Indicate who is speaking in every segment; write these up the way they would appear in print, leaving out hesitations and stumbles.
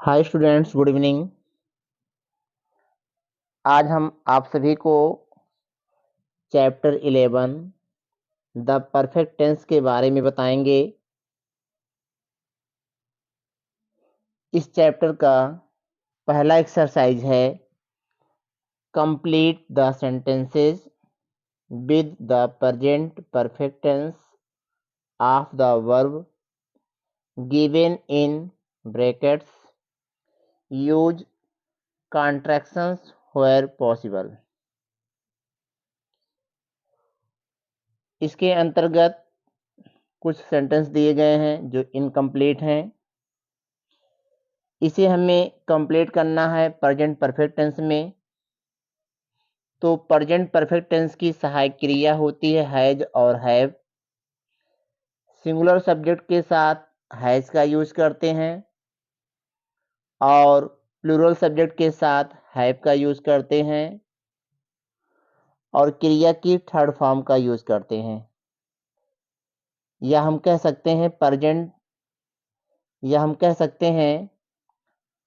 Speaker 1: Hi students, good evening. आज हम आप सभी को चैप्टर 11 द परफेक्ट टेंस के बारे में बताएंगे। इस चैप्टर का पहला एक्सरसाइज है complete the sentences with the present perfect tense of the verb given in brackets. Use contractions where possible. इसके अंतर्गत कुछ सेंटेंस दिए गए हैं जो इनकम्प्लीट हैं। इसे हमें कंप्लीट करना है प्रेजेंट परफेक्ट टेंस में। तो प्रेजेंट परफेक्ट टेंस की सहायक क्रिया होती है हैज और हैव। सिंगुलर सब्जेक्ट के साथ हैज का यूज करते हैं और प्लूरल सब्जेक्ट के साथ हैव का यूज करते हैं और क्रिया की थर्ड फॉर्म का यूज करते हैं। या हम कह सकते हैं प्रेजेंट, या हम कह सकते हैं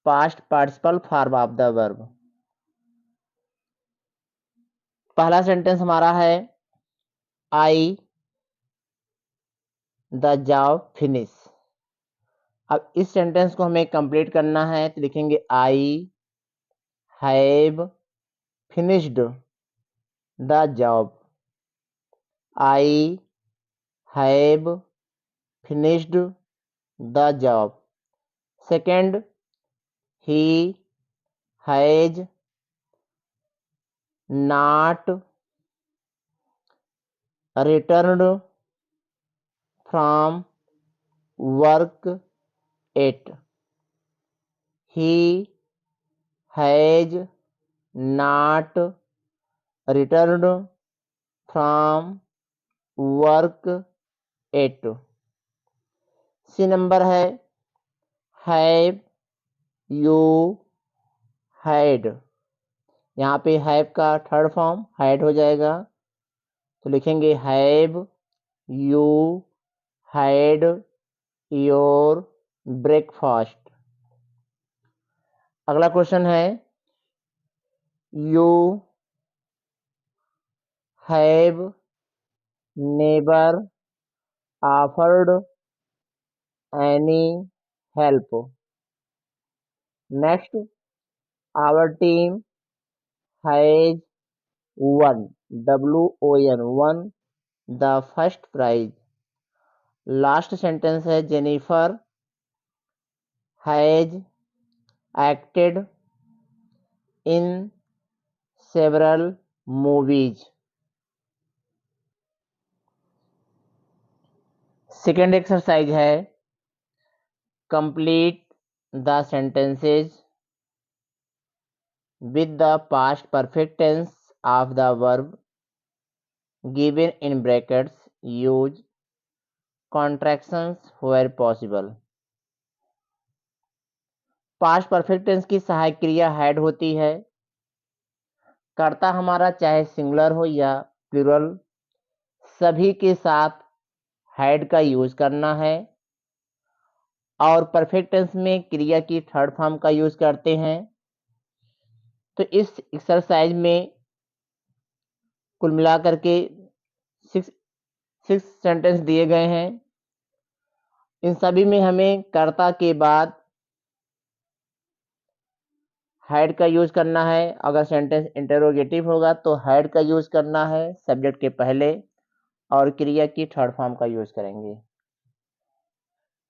Speaker 1: past participle form of the verb. पहला सेंटेंस हमारा है आई द जॉब फिनिश। अब इस सेंटेंस को हमें कंप्लीट करना है तो लिखेंगे I have finished the job. I have finished the job. Second, he has not returned from work yet. He has not returned from work yet. C number है have you had. यहाँ पे have का third form had हो जाएगा तो लिखेंगे have you had your breakfast. अगला question है you have never offered any help. Next, our team has won the first prize। Last sentence है Jennifer has acted in several movies. Second exercise है complete the sentences with the past perfect tense of the verb given in brackets। use contractions where possible। Past perfect tense की सहायक क्रिया had होती है। कर्ता हमारा चाहे सिंगुलर हो या प्लूरल, सभी के साथ हैड का यूज करना है और परफेक्ट टेंस में क्रिया की थर्ड फॉर्म का यूज करते हैं। तो इस एक्सरसाइज में कुल मिलाकर के सिक्स सेंटेंस दिए गए हैं। इन सभी में हमें कर्ता के बाद हैड का यूज करना है। अगर सेंटेंस इंटरोगेटिव होगा तो हैड का यूज करना है सब्जेक्ट के पहले और क्रिया की थर्ड फॉर्म का यूज करेंगे।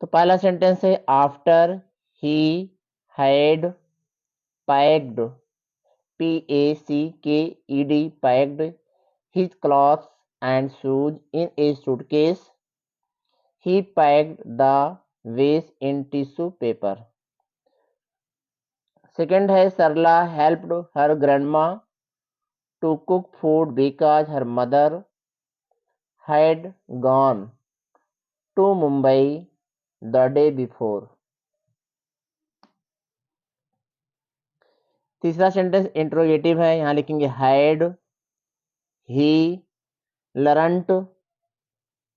Speaker 1: तो पहला सेंटेंस है after he had packed PACKED packed his clothes and shoes in a suitcase. He packed the vest in tissue paper. Second है Sarla helped her grandma to cook food because her mother had gone to Mumbai the day before। तीसरा sentence interrogative है, यहाँ लिखेंगे had he learnt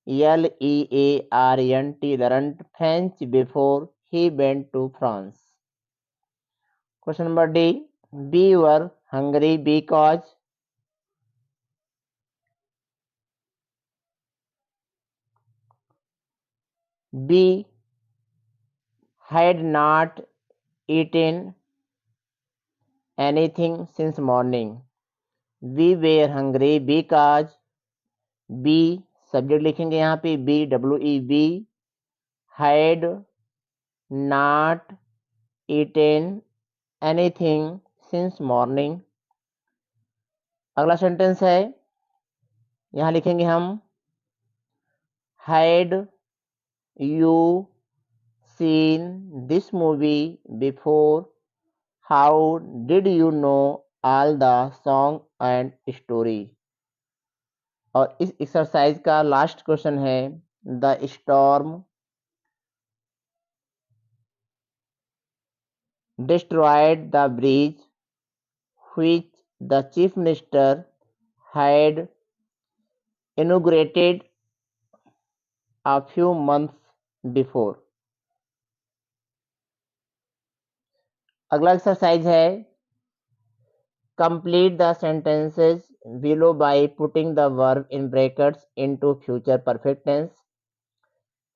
Speaker 1: LEARNT learnt French before he went to France. Question number D, we were hungry because we had not eaten anything since morning. We were hungry because B, subject लिखेंगे यहाँ पे BWEB had not eaten anything since morning. अगला sentence है, यहाँ लिखेंगे हम had you seen this movie before? How did you know all the song and story? और इस एक्सरसाइज का लास्ट क्वेश्चन है, the storm destroyed the bridge which the chief minister had inaugurated a few months before. अगला exercise है, complete the sentences below by putting the verb in brackets into future perfect tense.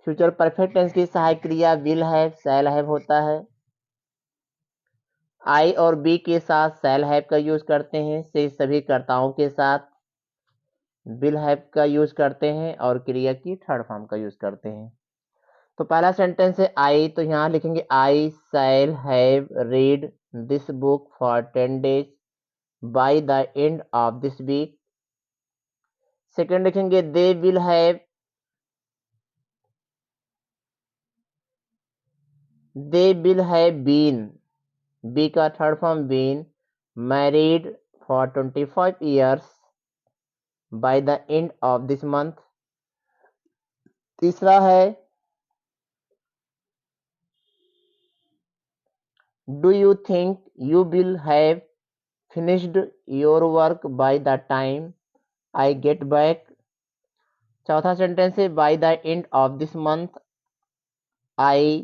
Speaker 1: Future perfect tense की सहायक क्रिया will have shall have होता है। आई और B के साथ शैल हैव का यूज करते हैं, से सभी कर्ताओं के साथ विल हैव का यूज करते हैं और क्रिया की थर्ड फॉर्म का यूज करते हैं। तो पहला सेंटेंस है आई, तो यहाँ लिखेंगे I shall have read this book for 10 days by the end of this week. Second लिखेंगे they will have been, be का third form been, married for 25 years by the end of this month. तीसरा है do you think you will have finished your work by the time I get back. चौथा sentence है by the end of this month I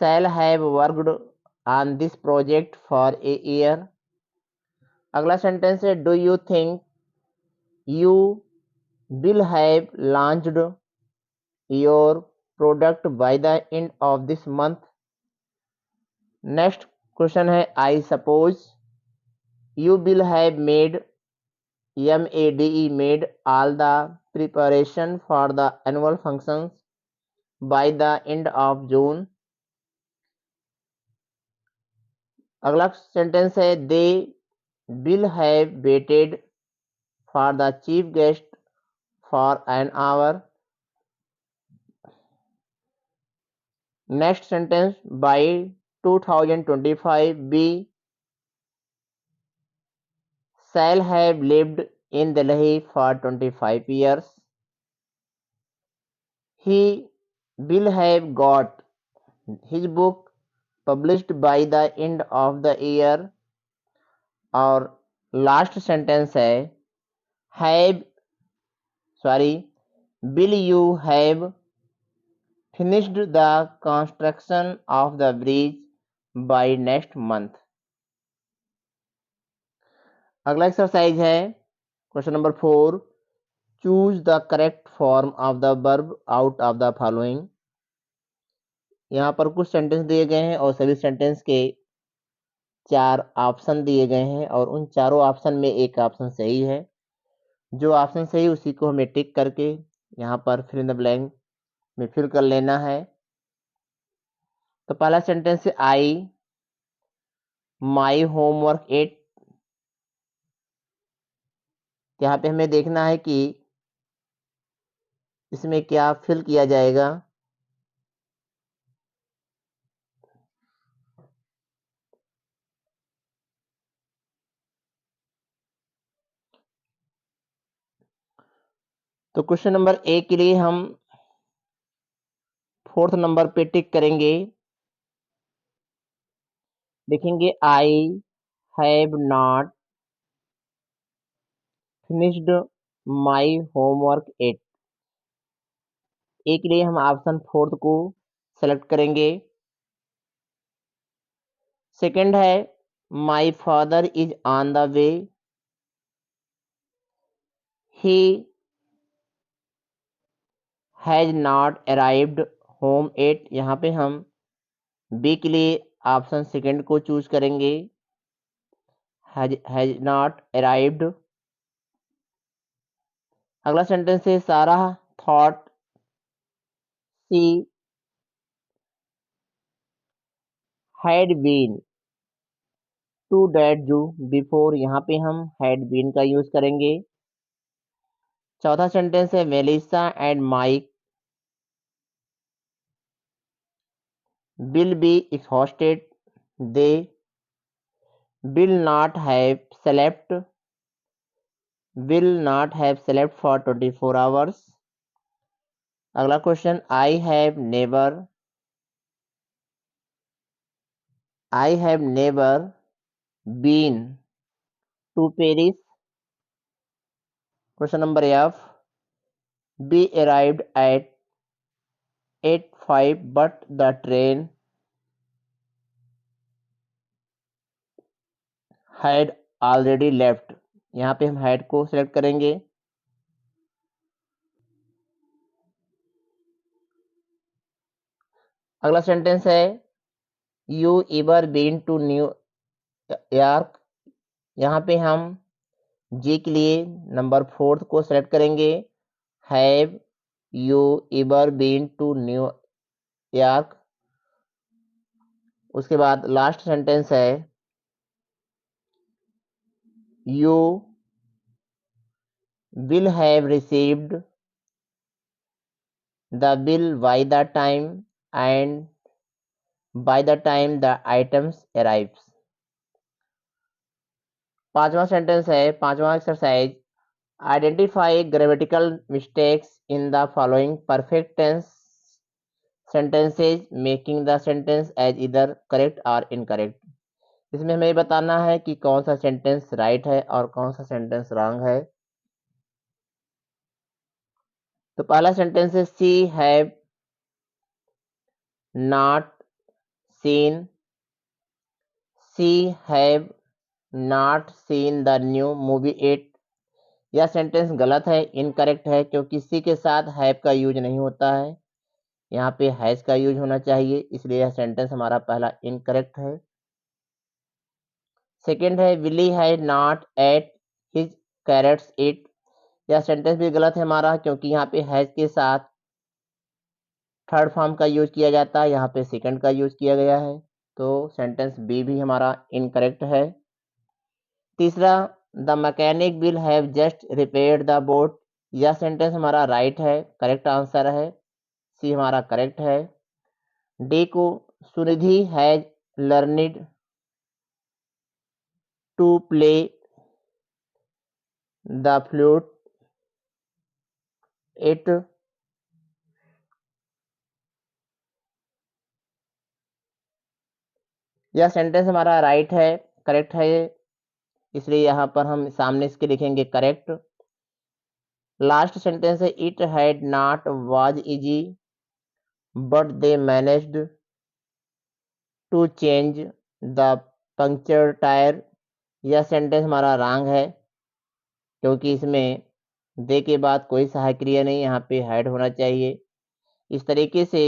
Speaker 1: shall have worked on this project for a year. अगला sentence है do you think you will have launched your product by the end of this month. Next question है I suppose you will have made MEDE made all the preparation for the annual functions by the end of June. अगला sentence है they will have waited for the chief guest for an hour. Next sentence by 2025 we shall have lived in Delhi for 25 years. He will have got his book published by the end of the year. और last sentence है will you have finished the construction of the bridge by next month. अगला exercise है question number 4, choose the correct form of the verb out of the following. यहाँ पर कुछ sentence दिए गए हैं और सभी सेंटेंस के 4 ऑप्शन दिए गए हैं और उन चारों ऑप्शन में एक ऑप्शन सही है। जो ऑप्शन सही उसी को हमें टिक करके यहाँ पर फिल इन द ब्लैंक में फिल कर लेना है। तो पहला सेंटेंस है आई माई होमवर्क एट। यहाँ पे हमें देखना है कि इसमें क्या फिल किया जाएगा। तो क्वेश्चन नंबर ए के लिए हम 4th नंबर पे टिक करेंगे, लिखेंगे I have not finished my homework yet. A के लिए हम ऑप्शन 4th को सेलेक्ट करेंगे। सेकंड है my father is on the way, he has not arrived home yet. यहाँ पे हम बी के लिए ऑप्शन सेकंड को चूज करेंगे, हैज नॉट अराइव्ड। अगला सेंटेंस है Sarah thought she had been to that zoo before. यहाँ पे हम हैड बीन का यूज करेंगे। चौथा सेंटेंस है Melissa and Mike will be exhausted, they will not have slept for 24 hours। अगला question I have never been to Paris. Question number F we arrived at 8:05 but the train had already left. यहाँ पे हम had को select करेंगे। अगला sentence है you ever been to New York. यहाँ पे हम जी के लिए नंबर 4 को सेलेक्ट करेंगे, have you ever been to New York. उसके बाद लास्ट सेंटेंस है you will have received the bill by the time the items arrives. पांचवा exercise identify grammatical mistakes in the following perfect tense sentences making the sentence as either correct और incorrect. इसमें हमें बताना है कि कौन सा सेंटेंस राइट है और कौन सा सेंटेंस रॉन्ग है। तो पहला सेंटेंस है she have not seen the new movie 8। यह सेंटेंस गलत है, इनकरेक्ट है, क्योंकि सी के साथ हैव का यूज नहीं होता है, यहाँ पे हैज का यूज होना चाहिए, इसलिए यह सेंटेंस हमारा पहला इनकरेक्ट है। सेकंड है Willy has not ate his carrots yet. यह सेंटेंस भी गलत है हमारा, क्योंकि यहाँ पे हैज के साथ थर्ड फॉर्म का यूज किया जाता है, यहाँ पे सेकंड का यूज किया गया है, तो सेंटेंस बी भी हमारा इनकरेक्ट है। तीसरा the mechanic will have just repaired the boat. यह सेंटेंस हमारा राइट है, करेक्ट आंसर है, सी हमारा करेक्ट है। डी को Sunidhi has learned to play the flute yet. यह सेंटेंस हमारा राइट है, करेक्ट है, इसलिए यहाँ पर हम सामने इसके लिखेंगे करेक्ट। लास्ट सेंटेंस है it had not was easy but they managed to change the puncture tyre. यह सेंटेंस हमारा रॉन्ग है, क्योंकि इसमें दे के बाद कोई सहायक क्रिया नहीं, यहाँ पे हैड होना चाहिए। इस तरीके से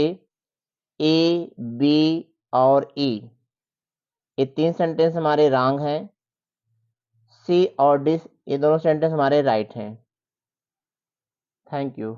Speaker 1: ए, बी और ई ये 3 सेंटेंस हमारे रॉन्ग हैं, सी और डी ये दोनों सेंटेंस हमारे राइट हैं। Thank you.